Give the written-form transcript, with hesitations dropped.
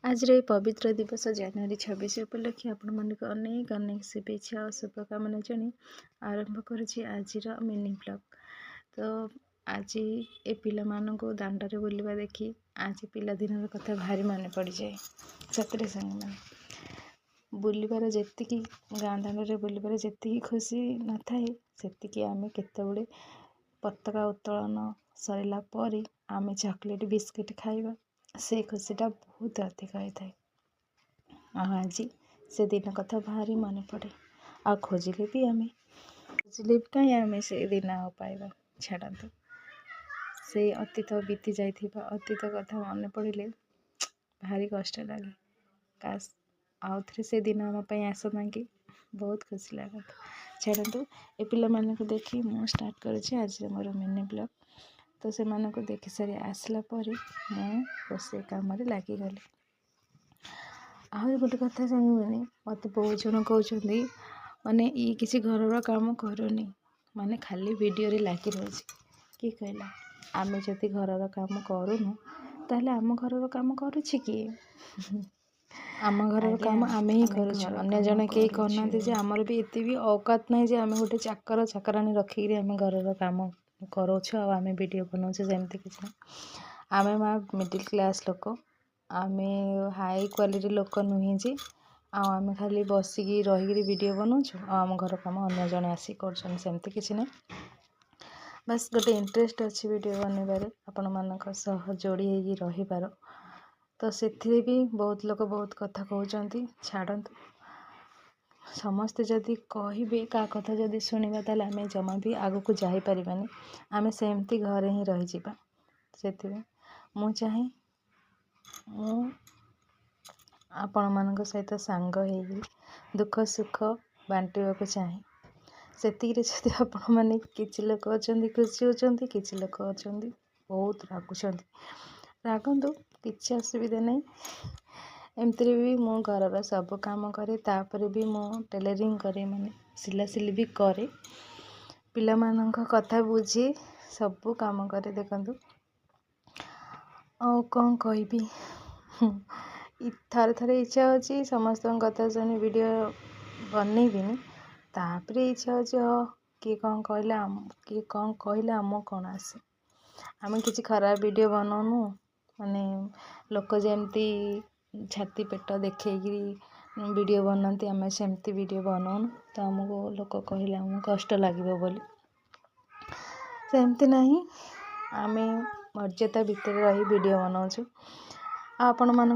आज पवित्र दिवस जनवरी 26 उपलक्षे आपण मानक अनेक अनेक शुभेच्छा और शुभकामना जणी आरंभ करुछि आज मिनी ब्लॉग। तो आज ए पिला मानक दांडे बुलवा देखी आज पिलादिन कथा भारी मन पड़ जाए। सतरे संग मान बुलबार जी गाँ दांडे बुलबार जी खुशी न थाए से आम केतबले पताका उत्तोलन सरला पर आम चॉकलेट बिस्किट खाइबा से खुशीटा बहुत अधिक होता है। आज से दिन कथा भारी मन पड़े आ खोजिले भी आम कहीं आम से दिन आ पाइबा छाड़ा से अतीत बीती जाइथिबा अतीत कथा मन पड़े भारी कष्ट लगे। काश आउ थे से दिन आम आसता कि बहुत खुशी लगे। छाड़ू ए पिला मानक देखी मु स्टार्ट करुँच आज मोर मिनी ब्लॉग। तो से मानक देखि सारी आसला पर मु रोषे काम लगिगली। आहरी गोटे कथा जानी मत बहुत जन कहते माने ये किसी घर काम करूनी माने खाली वीडियो रे लगी रही किए कहला आम जदि घर काम करूनु ताहले आम घर काम करुछि कि आम घर काम आम ही करुछु अन्य जने कई करना जे आमर भी एते भी औकात नहीं जे आम गोटे चाकर चाकरानी रखिक आम घर काम करोछु आ आम वीडियो बनाऊे सेमती किसी ना। आम माँ मिडिल क्लास लोक आम हाई क्वालिटी लोक नुहे जे आम खाली बसिकी रहीकि वीडियो बनाऊँ आम घर काम अन्य जने आसी करमती किसी ना। बस गोटे इंटरेस्ट अच्छी वीडियो बनइबार आपण मानक सह जोड़ी होगी रहीबार। तो से भी बहुत लोग बहुत कथा कहते छाड़ू समस्ते जदि कहे क्या कथा जदि शुणा ताल आम जमा भी आग को जापरानी आम सेमती घरे ही रही जावा। से मु चाहे आपण मान सहित सांग हो दुख सुख बांटवाक चाहे से आपण मैंने किसी लोग अच्छा खुशी होती किसी लोग अच्छा बहुत रागुंट रागतु किसी असुविधा नहीं। एमती भी मु घर सब काम करे तापर भी मु टेलरिंग करे माने सिलासिली भी करे पिला मानक कथा बुझी सब काम करे। देखंतु और कौन कहबी थरे थरे इच्छा होची समस्त कथा सुनी वीडियो बनइबिनी तापर इच्छा होची किए कौन कहला किए कौन कहला आम कौन आसे आम किसी खराब वीडियो बनाऊनु माने लोक जमती छाती पेट देखिकी वीडियो बनाती आम सेमती वीडियो बनाऊनु तो आमको लोक कहले आम कष्ट लगे बोली सेमती नहीं आम मर्यादा भितर रही वीडियो बनाऊँ आपण मान